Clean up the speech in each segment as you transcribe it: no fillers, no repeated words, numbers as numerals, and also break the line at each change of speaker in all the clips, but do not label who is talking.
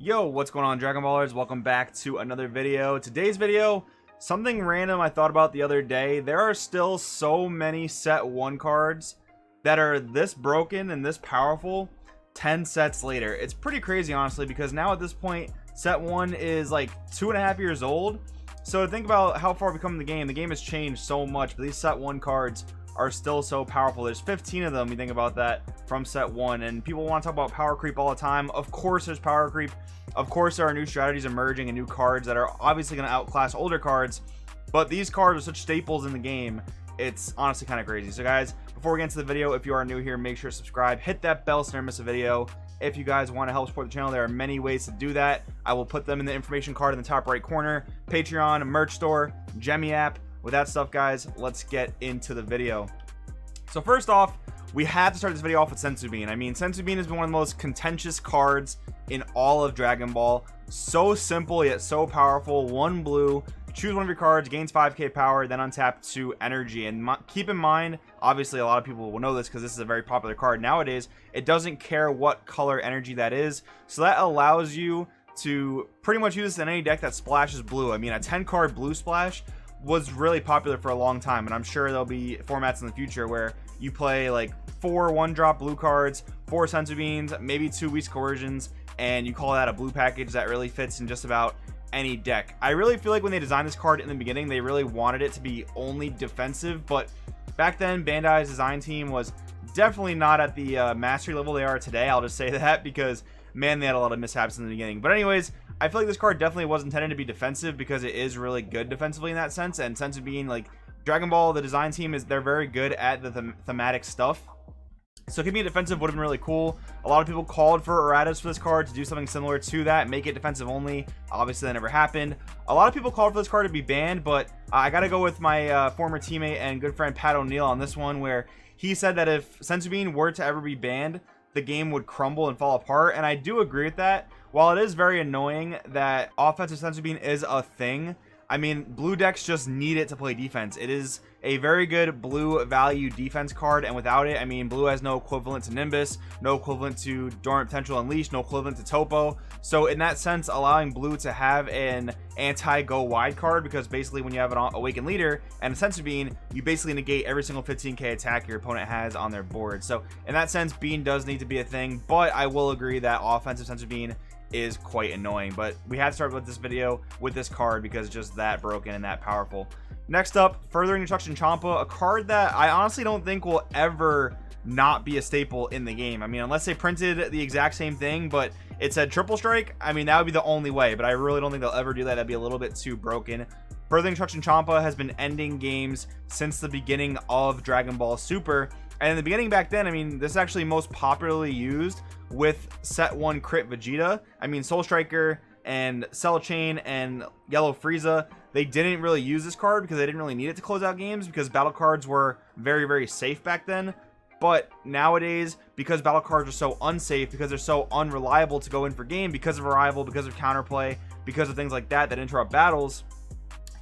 Yo, what's going on, Dragon Ballers? Welcome back to another video. Today's video, something random I thought about the other day. There are still so many set 1 cards that are this broken and this powerful 10 sets later. It's pretty crazy, honestly, because now at this point, set 1 is like 2.5 years old. So to think about how far we've come in the game has changed so much, but these set 1 cards are still so powerful. There's 15 of them, you think about that, from set 1, and people want to talk about power creep all the time. Of course there's power creep. Of course there are new strategies emerging and new cards that are obviously going to outclass older cards, but these cards are such staples in the game, it's honestly kind of crazy. So guys, before we get into the video, if you are new here, make sure to subscribe, hit that bell so you never miss a video. If you guys want to help support the channel, there are many ways to do that. I will put them in the information card in the top right corner. Patreon, merch store, Gemmy app. With that stuff, guys, let's get into the video. So first off, we had to start this video off with Senzu Bean. I mean, Senzu Bean has been one of the most contentious cards in all of Dragon Ball. So simple yet so powerful. 1 blue, choose one of your cards, gains 5k power, then untap 2 energy. And keep in mind, obviously a lot of people will know this because this is a very popular card nowadays. It doesn't care what color energy that is, so that allows you to pretty much use this in any deck that splashes blue. I mean, a 10 card blue splash was really popular for a long time, and I'm sure there'll be formats in the future where you play like 4 1-drop blue cards, 4 Senzu Beans, maybe 2 Whize Coercions, and you call that a blue package that really fits in just about any deck. I really feel like when they designed this card in the beginning, they really wanted it to be only defensive, but back then Bandai's design team was definitely not at the mastery level they are today. I'll just say that because, man, they had a lot of mishaps in the beginning. But anyways, I feel like this card definitely was intended to be defensive because it is really good defensively in that sense. And Senzu Bean, like Dragon Ball, the design team they're very good at the thematic stuff. So keeping it defensive would have been really cool. A lot of people called for erratas for this card to do something similar to that, make it defensive only. Obviously that never happened. A lot of people called for this card to be banned, but I gotta go with my former teammate and good friend Pat O'Neill on this one, where he said that if Senzu Bean were to ever be banned, the game would crumble and fall apart. And I do agree with that. While it is very annoying that offensive Senzu Bean is a thing, I mean, blue decks just need it to play defense. It is a very good blue value defense card, and without it, I mean, blue has no equivalent to Nimbus, no equivalent to Dormant Potential Unleashed, no equivalent to Topo. So in that sense, allowing blue to have an anti-go wide card, because basically when you have an Awakened Leader and a Senzu Bean, you basically negate every single 15k attack your opponent has on their board. So in that sense, Bean does need to be a thing, but I will agree that offensive Senzu Bean is quite annoying. But we had to start with this video with this card because it's just that broken and that powerful. Next up, Further Introduction Champa, a card that I honestly don't think will ever not be a staple in the game. I mean, unless they printed the exact same thing but it said triple strike, I mean, that would be the only way, but I really don't think they'll ever do that. That'd be a little bit too broken. Further Introduction Champa has been ending games since the beginning of Dragon Ball Super, and in the beginning back then, I mean, this is actually most popularly used with set 1 crit Vegeta. I mean, Soul Striker and Cell Chain and Yellow Frieza, they didn't really use this card because they didn't really need it to close out games because battle cards were very, very safe back then. But nowadays, because battle cards are so unsafe, because they're so unreliable to go in for game, because of Arrival, because of counterplay, because of things like that that interrupt battles,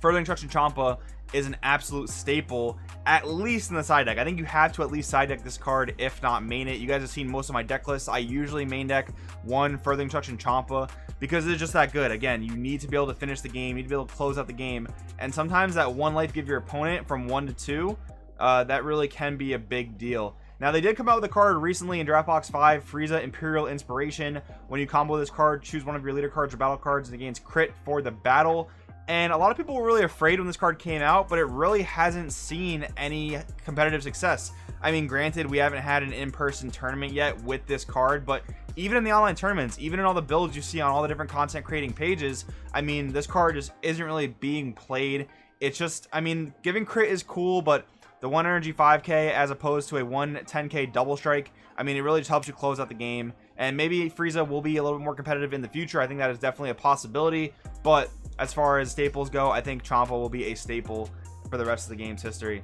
Further Instruction Champa is an absolute staple, at least in the side deck. I think you have to at least side deck this card, if not main it. You guys have seen most of my deck lists. I usually main deck 1 Further Instruction Champa because it's just that good. Again, you need to be able to finish the game, you need to be able to close out the game, and sometimes that 1 life give your opponent from 1 to 2, that really can be a big deal. Now, they did come out with a card recently in Draft Box 5, Frieza Imperial Inspiration. When you combo this card, choose one of your leader cards or battle cards and it gains crit for the battle. And a lot of people were really afraid when this card came out, but it really hasn't seen any competitive success. I mean, granted, we haven't had an in-person tournament yet with this card, but even in the online tournaments, even in all the builds you see on all the different content creating pages, I mean, this card just isn't really being played. It's just, I mean, giving crit is cool, but the 1 energy 5k as opposed to a 1 10k double strike, I mean, it really just helps you close out the game. And maybe Frieza will be a little bit more competitive in the future. I think that is definitely a possibility, but as far as staples go, I think Champa will be a staple for the rest of the game's history.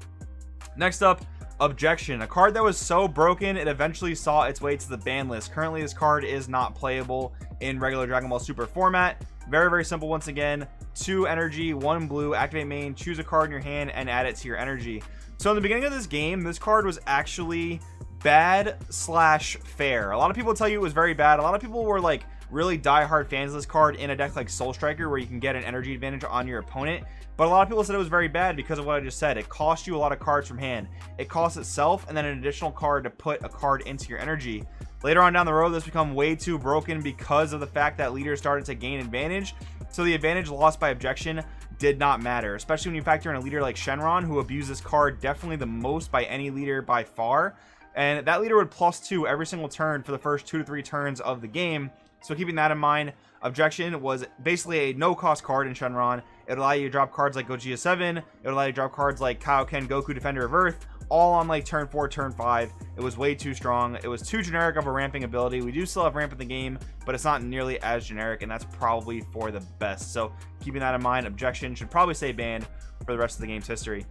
Next up, Objection, a card that was so broken it eventually saw its way to the ban list. Currently, this card is not playable in regular Dragon Ball Super format. Very, very simple once again. 2 energy, 1 blue, activate main, choose a card in your hand, and add it to your energy. So in the beginning of this game, this card was actually bad slash fair. A lot of people tell you it was very bad. A lot of people were like really die-hard fans of this card in a deck like Soul Striker, where you can get an energy advantage on your opponent. But a lot of people said it was very bad because of what I just said. It costs you a lot of cards from hand. It costs itself and then an additional card to put a card into your energy. Later on down the road, this become way too broken because of the fact that leaders started to gain advantage. So the advantage lost by Objection did not matter, especially when you factor in a leader like Shenron, who abused this card definitely the most by any leader by far. And that leader would +2 every single turn for the first 2 to 3 turns of the game. So keeping that in mind, Objection was basically a no-cost card in Shenron. It would allow you to drop cards like Gogeta 7. It would allow you to drop cards like Kaioken Goku Defender of Earth, all on like turn 4, turn 5. It was way too strong. It was too generic of a ramping ability. We do still have ramp in the game, but it's not nearly as generic, and that's probably for the best. So keeping that in mind, Objection should probably stay banned for the rest of the game's history.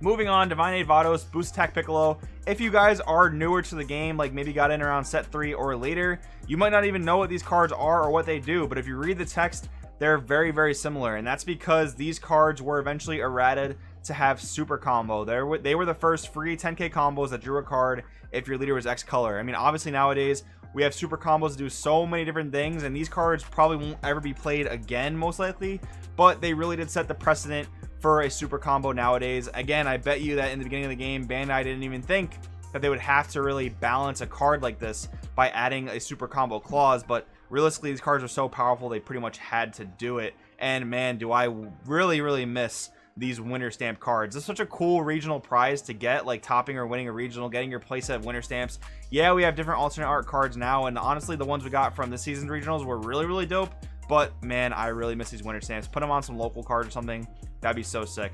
Moving on, Divine Aid Vados, Boost Attack Piccolo. If you guys are newer to the game, like maybe got in around set 3 or later, you might not even know what these cards are or what they do, but if you read the text, they're very, very similar, and that's because these cards were eventually errated to have super combo. They were the first free 10k combos that drew a card if your leader was X color. I mean, obviously nowadays we have super combos to do so many different things, and these cards probably won't ever be played again, most likely, but they really did set the precedent for a super combo nowadays. Again, I bet you that in the beginning of the game, Bandai didn't even think that they would have to really balance a card like this by adding a super combo clause, but realistically these cards are so powerful they pretty much had to do it. And man, do I really miss these winter stamp cards. It's such a cool regional prize to get, like topping or winning a regional, getting your playset of winter stamps. Yeah, we have different alternate art cards now, and honestly the ones we got from this season's regionals were really dope, but man, I really miss these winter stamps. Put them on some local cards or something, that'd be so sick.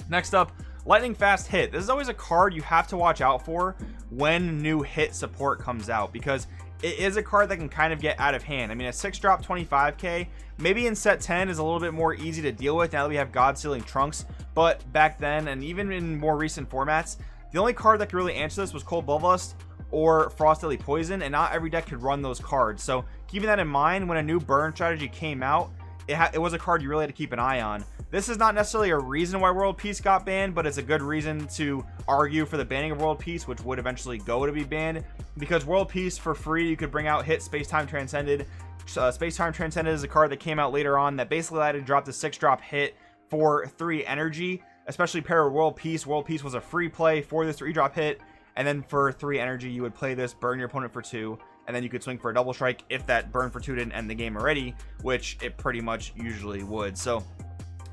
Next up, Lightning Fast Hit. This is always a card you have to watch out for when new hit support comes out, because it is a card that can kind of get out of hand. I mean, a 6-drop 25k, maybe in set 10 is a little bit more easy to deal with now that we have God Sealing Trunks, but back then, and even in more recent formats, the only card that could really answer this was Cold Bloodlust or Frost Deadly Poison, and not every deck could run those cards. So keeping that in mind, when a new burn strategy came out, it was a card you really had to keep an eye on. This is not necessarily a reason why World Peace got banned, but it's a good reason to argue for the banning of World Peace, which would eventually go to be banned, because World Peace for free, you could bring out Hit Space-Time Transcended. Space-Time Transcended is a card that came out later on that basically allowed you to drop the 6-drop hit for 3 energy, especially paired with World Peace. World Peace was a free play for this 3-drop hit, and then for 3 energy, you would play this, burn your opponent for 2, and then you could swing for a double strike if that burn for 2 didn't end the game already, which it pretty much usually would. So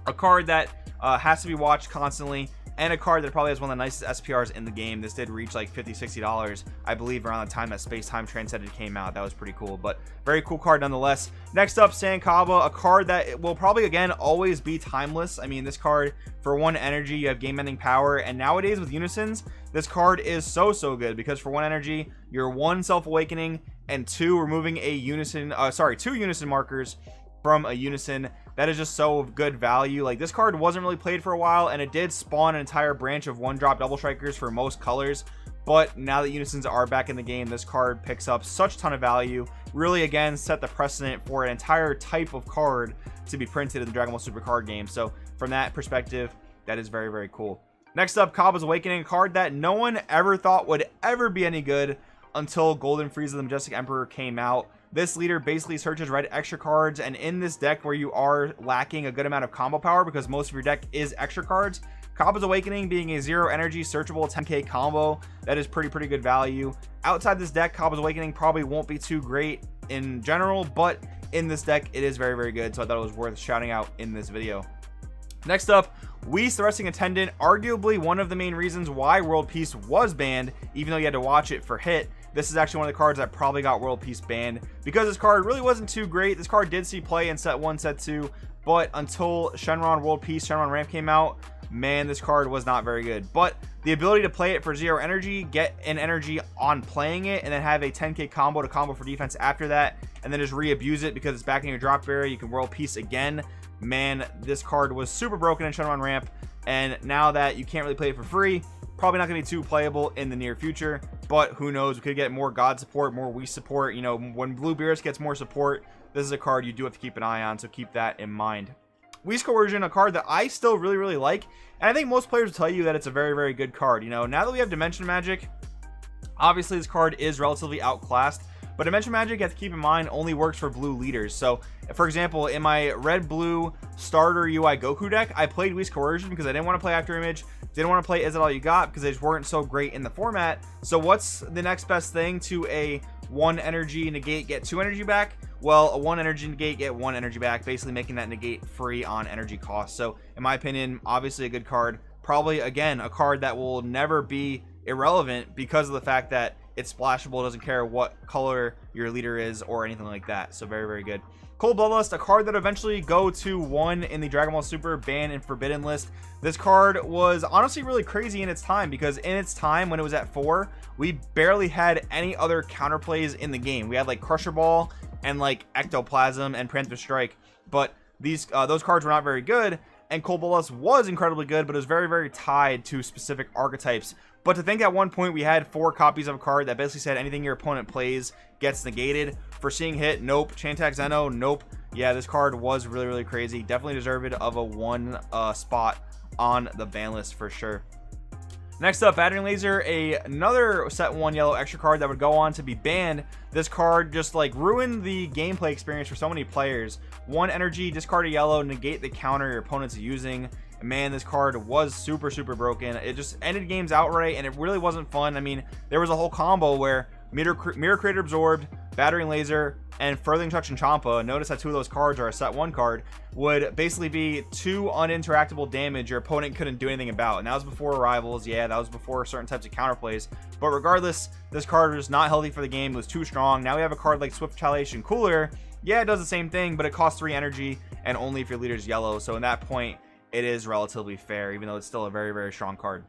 a card that has to be watched constantly, and a card that probably has one of the nicest SPRs in the game. This did reach like $50-$60, I believe, around the time that Space-Time Transcended came out. That was pretty cool, but very cool card nonetheless. Next up, Cava, a card that will probably again always be timeless. I mean, this card, for 1 energy, you have game ending power, and nowadays with unisons, this card is so good, because for 1 energy, you're 1 Self Awakening and 2 removing a unison, 2 unison markers from a unison. That is just so good value. Like, this card wasn't really played for a while, and it did spawn an entire branch of 1-drop double strikers for most colors, but now that unisons are back in the game, this card picks up such a ton of value. Really, again, set the precedent for an entire type of card to be printed in the Dragon Ball Super card game. So from that perspective, that is very cool. Next up, Kanis Awakening, a card that no one ever thought would ever be any good until Golden Frieza the Majestic Emperor came out. This leader basically searches red extra cards, and in this deck where you are lacking a good amount of combo power because most of your deck is extra cards, Kanis Awakening being a 0 energy searchable 10k combo, that is pretty good value. Outside this deck, Kanis Awakening probably won't be too great in general, but in this deck it is very good, so I thought it was worth shouting out in this video. Next up, Whize the Wrestling Attendant, arguably one of the main reasons why World Peace was banned, even though you had to watch it for hit. This is actually one of the cards that probably got World Peace banned because this card really wasn't too great. This card did see play in set 1, set 2, but until Shenron World Peace, Shenron Ramp came out, man, this card was not very good. But the ability to play it for 0 energy, get an energy on playing it, and then have a 10k combo to combo for defense after that, and then just re-abuse it because it's back in your drop barrier, you can World Peace again. Man, this card was super broken in Shenron Ramp, and now that you can't really play it for free, probably not going to be too playable in the near future, but who knows, we could get more God support, more Whize support. You know, when Blue Beerus gets more support, this is a card you do have to keep an eye on, so keep that in mind. Whize Coercion, a card that I still really like, and I think most players will tell you that it's a very good card. You know, now that we have Dimension Magic, obviously this card is relatively outclassed But Dimension Magic, you have to keep in mind, only works for blue leaders. So, for example, in my red-blue starter UI Goku deck, I played Whize Coercion because I didn't want to play After Image, didn't want to play Is It All You Got because they just weren't so great in the format. So what's the next best thing to a 1 energy negate, get 2 energy back? Well, a 1 energy negate, get 1 energy back, basically making that negate free on energy cost. So, in my opinion, obviously a good card. Probably, again, a card that will never be irrelevant because of the fact that it's splashable, doesn't care what color your leader is or anything like that. So, very, very good. Cold Bloodlust, a card that eventually go to 1 in the Dragon Ball Super Ban and Forbidden list. This card was honestly really crazy in its time because in its time when it was at 4, we barely had any other counterplays in the game. We had like Crusher Ball and like Ectoplasm and Panther Strike, but those cards were not very good, and Cold Bloodlust was incredibly good, but it was very, very tied to specific archetypes. But to think at one point we had 4 copies of a card that basically said anything your opponent plays gets negated. Foreseeing Hit, nope. Chantix Zeno, nope. Yeah, this card was really, really crazy. Definitely deserved of a 1 spot on the ban list for sure. Next up, Battering Laser, another set 1 yellow extra card that would go on to be banned. This card just like ruined the gameplay experience for so many players. 1 energy, discard a yellow, negate the counter your opponent's using. And man, this card was super, super broken. It just ended games outright, and it really wasn't fun. I mean, there was a whole combo where Mirror Creator Absorbed, Battering Laser, and Furthering Touch and Champa, notice that 2 of those cards are a set 1 card, would basically be 2 uninteractable damage your opponent couldn't do anything about. And that was before Arrivals. Yeah, that was before certain types of counterplays. But regardless, this card was not healthy for the game. It was too strong. Now we have a card like Swift Retaliation Cooler. Yeah, it does the same thing, but it costs 3 energy, and only if your leader's yellow. So in that point, it is relatively fair, even though it's still a very, very strong card.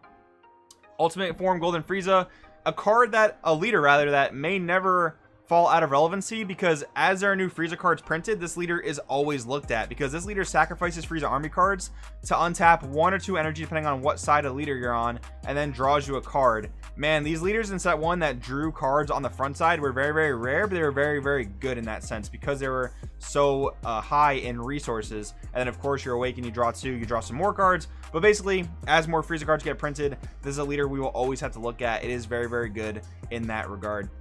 Ultimate Form Golden Frieza, a leader that may never fall out of relevancy, because as there are new Frieza cards printed, this leader is always looked at, because this leader sacrifices Frieza army cards to untap 1 or 2 energy depending on what side of leader you're on, and then draws you a card. Man, these leaders in set 1 that drew cards on the front side were very, very rare, but they were very, very good in that sense because they were so high in resources. And then of course you're Awaken, you draw 2, you draw some more cards. But basically, as more Frieza cards get printed, this is a leader we will always have to look at. It is very, very good in that regard.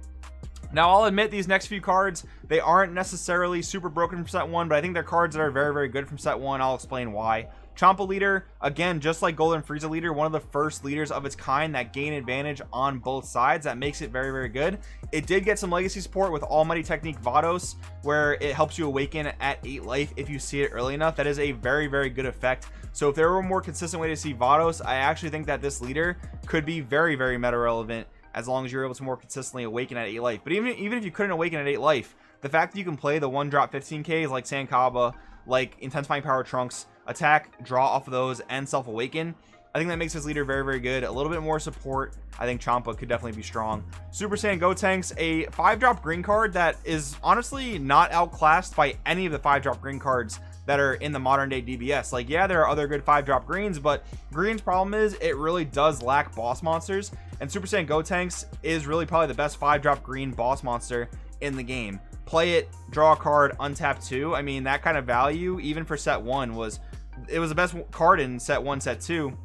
Now, I'll admit these next few cards, they aren't necessarily super broken from set 1, but I think they're cards that are very, very good from set 1. I'll explain why. Champa leader, again, just like Golden Frieza leader, one of the first leaders of its kind that gain advantage on both sides. That makes it very, very good. It did get some legacy support with Almighty Technique Vados, where it helps you awaken at 8 life if you see it early enough. That is a very, very good effect. So if there were a more consistent way to see Vados, I actually think that this leader could be very, very meta relevant as long as you're able to more consistently awaken at 8 life. But even if you couldn't awaken at 8 life, the fact that you can play the 1-drop 15Ks like Cava, like Intensifying Power Trunks, attack, draw off of those, and self-awaken, I think that makes this leader very, very good. A little bit more support. I think Champa could definitely be strong. Super Saiyan Gotenks, a 5-drop green card that is honestly not outclassed by any of the 5-drop green cards that are in the modern day DBS. Like, yeah, there are other good 5-drop greens, but green's problem is it really does lack boss monsters, and Super Saiyan Gotenks is really probably the best 5-drop green boss monster in the game. Play it, draw a card, untap 2. I mean, that kind of value, even for set 1, was the best card in set 1, set 2.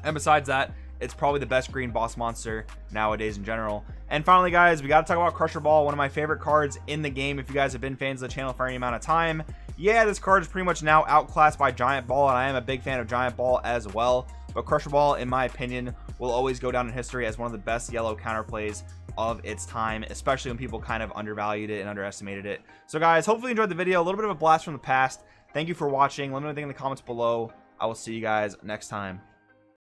And besides that, it's probably the best green boss monster nowadays in general. And finally, guys, we got to talk about Crusher Ball, one of my favorite cards in the game if you guys have been fans of the channel for any amount of time. Yeah, this card is pretty much now outclassed by Giant Ball, and I am a big fan of Giant Ball as well. But Crusher Ball, in my opinion, will always go down in history as one of the best yellow counterplays of its time, especially when people kind of undervalued it and underestimated it. So guys, hopefully you enjoyed the video. A little bit of a blast from the past. Thank you for watching. Let me know what you think in the comments below. I will see you guys next time.